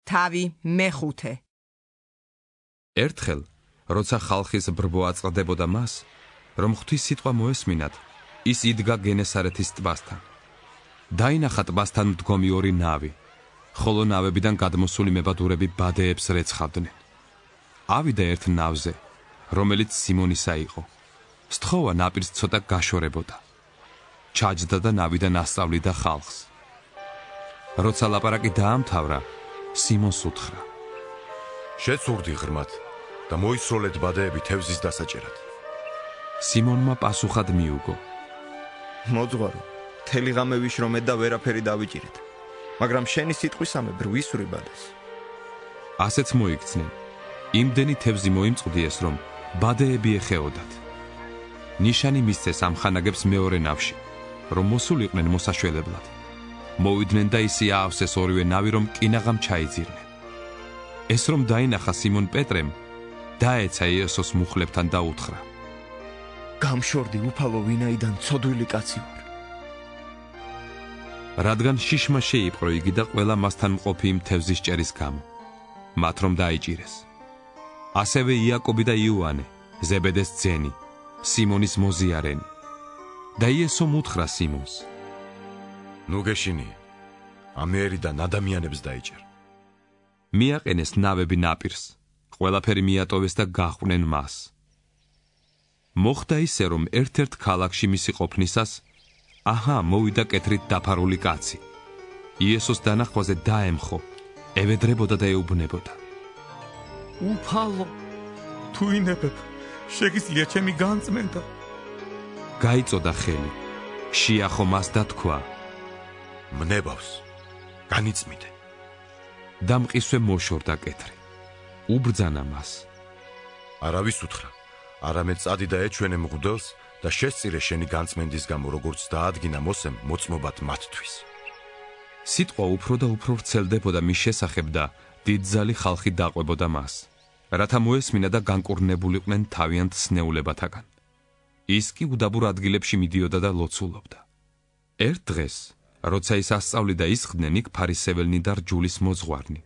თავი მეხუთე. ერთხელ, როცა ხალხის ბრბო აწყდებოდა მას, რომ ღვთის სიტყვა მოესმინათ, ის იდგა გენესარეთის ტბასთან. დაინახა ტბასთან მდგომი ორი ნავი, ხოლო ნავებიდან გადმოსული მებადურები ბადეებს რეცხავდნენ. ავიდა ერთ ნავზე, რომელიც სიმონისა იყო. სთხოვა ნაპირს ცოტა გაშორებოდა. ჩაჯდა და ნავიდან ასწავლიდა ხალხს. როცა ლაპარაკი დაამთავრა, სიმონს უთხრა: შეცურდი ღრმად და მოისროლეთ ბადეები თევზის დასაჭერად. სიმონმა პასუხად მიუგო: მოძღვარო, მთელი ღამე ვიშრომეთ და ვერაფერი დავიჭირეთ, მაგრამ შენი სიტყვისამებრ ვისვრი ბადეს. ასეც მოიქცნენ. იმდენი თევზი მოიმწყდიეს, რომ ბადეები ეხეოდათ. ნიშანი მისცეს ამ ხანაგებს მეორე ნავში, რომ მოსულიყვნენ მოსაშველებლად. მოვიდნენ და ისე აავსეს ორივე ნავი, რომ კინაღამ ჩაიძირნენ. ეს რომ დაინახა სიმონ პეტრემ, დაეცა იესოს მუხლებთან და უთხრა: გამშორდი უფალო, ვინაიდან ცოდვილი კაცი ვარ. რადგან შიშმა შეიპყრო იგი და ყველა მასთან მყოფი იმ თევზის ჭერის გამო, მათ რომ დაიჭირეს. ასევე იაკობი და იოანე, ზებედეს ძენი, სიმონის მოზიარენი. და იესომ უთხრა სიმონს: ნუ გეშინიე, ამიერიდან ადამიანებს დაიჭერ. მიაყენეს ნავები ნაპირს, ყველაფერი მიატოვეს და გაჰყვნენ მას. მოხდა ისე, რომ ერთ-ერთ ქალაქში მისი ყოფნისას, აჰა, მოვიდა კეთრით დაფარული კაცი. იესოს დანახვაზე დაემხო, ევედრებოდა და ეუბნებოდა: უფალო, თუ ინებებ, შეგიძლია ჩემი განწმენდა. გაიწოდა ხელი, შეახო მას და თქვა: მნებავს, განიწმიდე. და მყისვე მოშორდა კეთრი. უბრძანა მას: არავის უთხრა, არამედ წადი და ეჩვენე მღვდელს და შესწირე შენი განწმენდის გამო, როგორც დაადგინა მოსემ მოწმობად მათთვის. სიტყვა უფრო და უფრო ვრცელდებოდა მის შესახებ და დიდძალი ხალხი დაყვებოდა მას, რათა მოესმინა და განკურნებულიყვნენ თავიანთ სნეულებათაგან. ის კი უდაბურ ადგილებში მიდიოდა და ლოცულობდა. ერთ დღეს, როცა ის ასწავლიდა ისხდნენ იქ ფარისეველნი და რჯულის მოძღვარნი,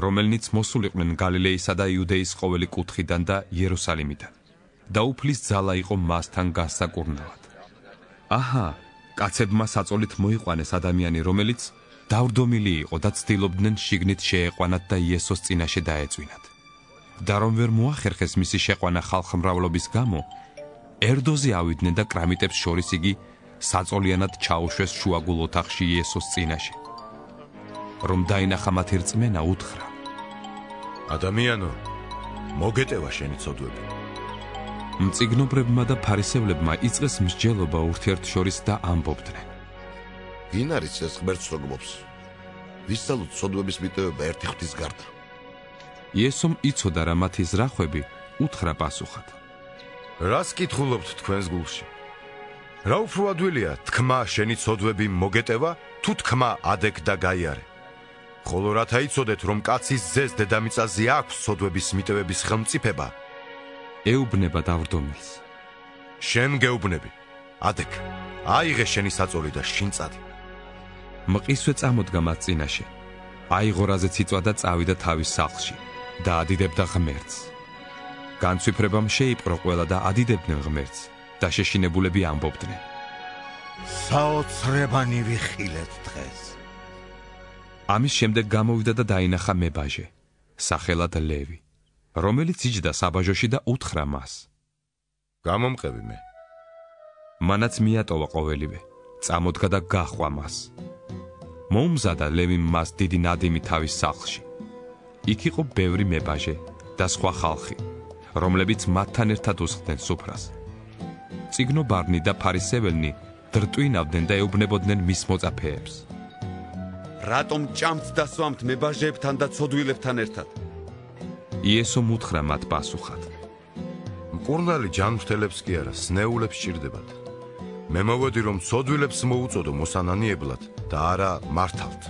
რომელნიც მოსულიყვნენ გალილეისა და იუდეის ყოველი კუთხიდან და იერუსალიმიდან. და უფლის ძალა იყო მასთან გასაკურნალად. აჰა, კაცებმა საწოლით მოიყვანეს ადამიანი, რომელიც დავრდომილი იყო და ცდილობდნენ შიგნით შეეყვანათ და იესოს წინაშე დაეწვინათ. და რომ ვერ მოახერხეს მისი შეყვანა ხალხმრავლობის გამო, ერდოზე ავიდნენ და კრამიტებს შორის იგი საწოლიანად ჩაუშვეს შუაგულ ოთახში იესოს წინაშე. რომ დაინახა მათი რწმენა, უთხრა: ადამიანო, მოგეტევა შენი ცოდვები. მწიგნობრებმა და ფარისევლებმა იწყეს მსჯელობა ურთიერთშორის და ამბობდნენ: ვინ არის ეს ღმერთს როგმობს? ვისწავლოთ ცოდვების მიტევება ერთი ღვთის გარდა. იესომ იცოდა რა მათი ზრახვები, უთხრა პასუხად: რას კითხულობთ თქვენს გულში? რა უფრო ადვილია, თქმა შენი ცოდვები მოგეტევა, თუ თქმა ადეკ და გაიარე? ხოლო რათა იცოდეთ, რომ კაცის ძეს დედამიწაზე აქვს ცოდვების მიტევების ხელმწიფება, ეუბნება დავრდომილს: შენ გეუბნები, ადეკ, აიღე შენი საწოლი და შინ წადი. მყისვე წამოდგა მათ წინაშე, აიღო რაზეც იწვა და წავიდა თავის სახლში და ადიდებდა ღმერთს. განცვიფრებამ შეიპყრო ყველა და ადიდებდნენ ღმერთს და შეშინებულები ამბობდნენ: საოცრებანი ვიხილეთ დღეს. ამის შემდეგ გამოვიდა და დაინახა მებაჟე, სახელად ლევი, რომელიც იჯდა საბაჟოში და უთხრა მას: გამომყევი მე. მანაც მიატოვა ყოველივე, წამოდგა და გაჰყვა მას. მომზადა ლევიმ მას დიდი ნადიმი თავის სახლში. იქ იყო ბევრი მებაჟე და სხვა ხალხი, რომლებიც მათთან ერთად უსხდნენ სუფრას. წიგნობარნი და ფარისეველნი დრტვინავდნენ და ეუბნებოდნენ მის მოწაფეებს: რატომ ჭამთ და სვამთ მებაჟეებთან და ცოდვილებთან ერთად? იესომ უთხრა მათ პასუხად: მკურნალი ჯანმრთელებს კი არა, სნეულებს სჭირდებათ. მე მოვედი, რომ ცოდვილებს მოუწოდო მოსანანიებლად და არა მართალთ.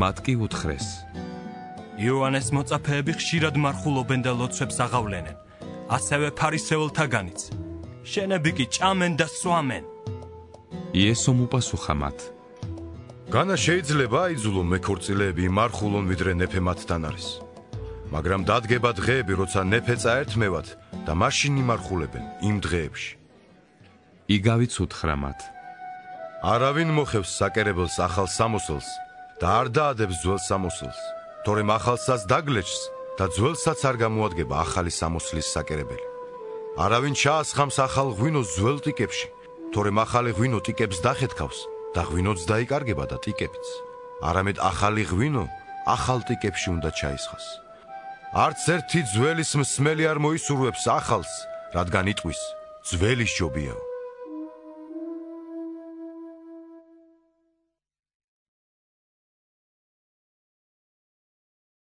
მათ კი უთხრეს: იოანეს მოწაფეები ხშირად მარხულობენ და ლოცვებს აღავლენენ, ასევე ფარისეველთაგანიც. შენები კი ჭამენ და სვამენ. იესომ უპასუხა მათ: განა შეიძლება აიძულო მეკორწილეები იმარხულონ ვიდრე ნეფე მათთან არის. მაგრამ დადგება დღეები, როცა ნეფე წაერთმევათ და მაშინ იმარხულებენ იმ დღეებში. იგავიც უთხრა მათ. არავინ მოხევს საკერებელს ახალ სამოსელს და არ დაადებს ძველ სამოსელს, თორემ ახალსაც დაგლეჭს და ძველსაც არ გამოადგება ახალი სამოსლის საკერებელი. არავინ ჩაასხამს ახალ ღვინოს ძველ ტიკებში, თორემ ახალი ღვინო ტიკებს დახეთქავს და ღვინოც დაიკარგება და ტიკებიც. არამედ ახალი ღვინო ახალ ტიკებში უნდა ჩაისხას. არც ერთი ძველის მსმელი არ მოისურვებს ახალს, რადგან იტყვის, ძველი სჯობიაო.